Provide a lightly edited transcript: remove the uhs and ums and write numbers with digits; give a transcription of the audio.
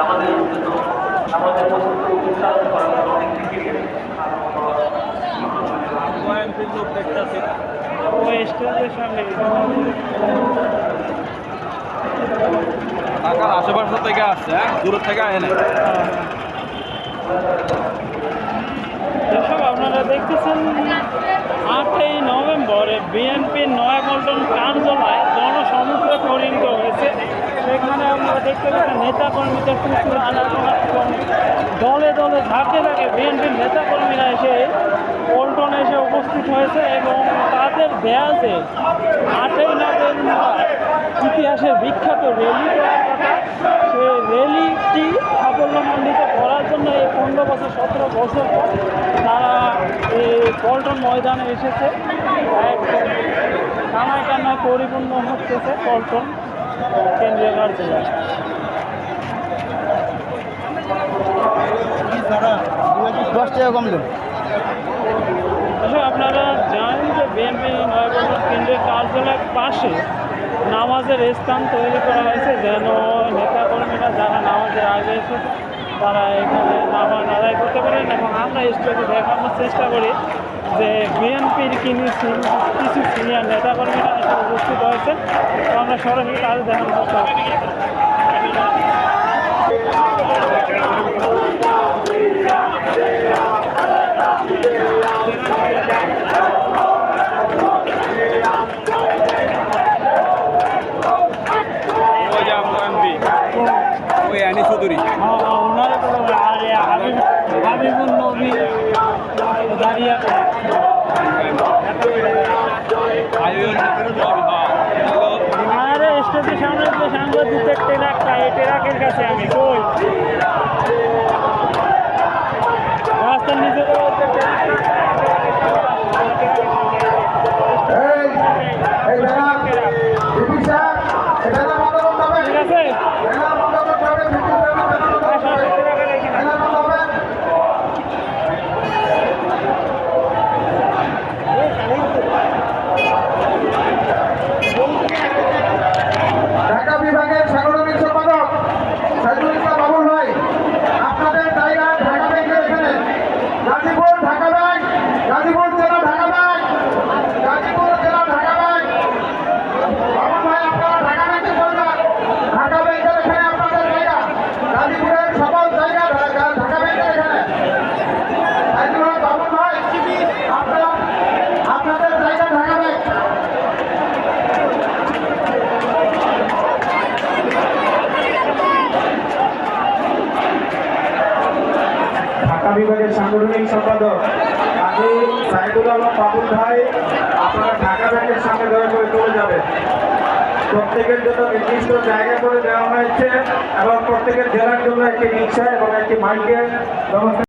আমাদের জন্য আমাদের পছন্দ উচ্চারণ করার অনেক থেকে লোক দেখতেছি ওই স্টেজের সামনে ঢাকার আশেপাশে থেকে আসছে, দূর থেকে আয় না। দর্শক আপনারা দেখতেছেন 8ই নভেম্বরে বিএনপির নয়াপল্টন কার্যালয় জনসমুদ্রে পরিণত হয়েছে। সেখানে আপনারা দেখতে পাচ্ছেন নেতাকর্মীদের প্রচুর আনাগোনা এবং দলে দলে ঝাঁকে ঝাঁকে বিএনপির নেতাকর্মীরা এসে পল্টনে এসে উপস্থিত হয়েছে এবং তাদের দেয়ালে 8ই নভেম্বর ইতিহাসের বিখ্যাত র্যালি করার কথা। সেই র্যালিটি সাফল্যমণ্ডিত করার জন্য এই 15 বছর 17 বছর পর তারা এই পল্টন ময়দানে এসেছে। একদম কানায় কানায় পরিপূর্ণ হচ্ছে পল্টন কেন্দ্রীয় কার্যালয়। আপনারা জানেন যে বিএনপি নয়াপল্টন কেন্দ্রীয় কার্যালয়ের পাশে নামাজের স্থান তৈরি করা হয়েছে, যেন নেতাকর্মীরা যারা নামাজের আগে এসেছে তারা এখানে নামাজ আদায় করতে পারেন। এবং আমরা স্টেজে দেখানোর চেষ্টা করি যে বিএনপির কিছু সিনিয়র নেতাকর্মীরা এসে উপস্থিত হয়েছে। তো আমরা সরাসরি তাদের দেখানোর চেষ্টা করি। হাবিবুল নবী দাঁড়িয়ে আরে স্টেজের সামনে যে সাংবাদিকদের ট্রাকটা এই ট্রাকের কাছে আমি কই রাস্তার নিচে ঠিক আছে। ঢাকা বিভাগের সাংগঠনিক সম্পাদক সাইদুল ইসলাম বাবুল ভাই, আপনাদের জায়গা ঢাকা ব্যাংকের এখানে। গাজীপুর ঢাকা ব্যাংক, গাজীপুর জেলা ঢাকা ব্যাংক, গাজীপুর জেলা ঢাকা ব্যাংক। বাবুল ভাই, আপনারা ঢাকা ব্যাংকে বলবেন, ঢাকা ব্যাংকের এখানে আপনাদের জায়গা। গাজীপুরের সকল জায়গা ঢাকা ব্যাংকের এখানে। সাইদুল ভাই, বাবুল ভাই, আপনাদের জায়গা ঢাকা ব্যাংক। ঢাকা বিভাগের সাংগঠনিক সম্পাদক কাজী সাইদুল আলম বাবুল ভাই, আপনারা ঢাকা ব্যাংকের সামনে দয়া করে চলে যাবেন। প্রত্যেকের জন্য নির্দিষ্ট জায়গা করে দেওয়া হয়েছে এবং প্রত্যেকের জেলার জন্য একটি রিক্সা এবং একটি মাইকের ব্যবস্থা।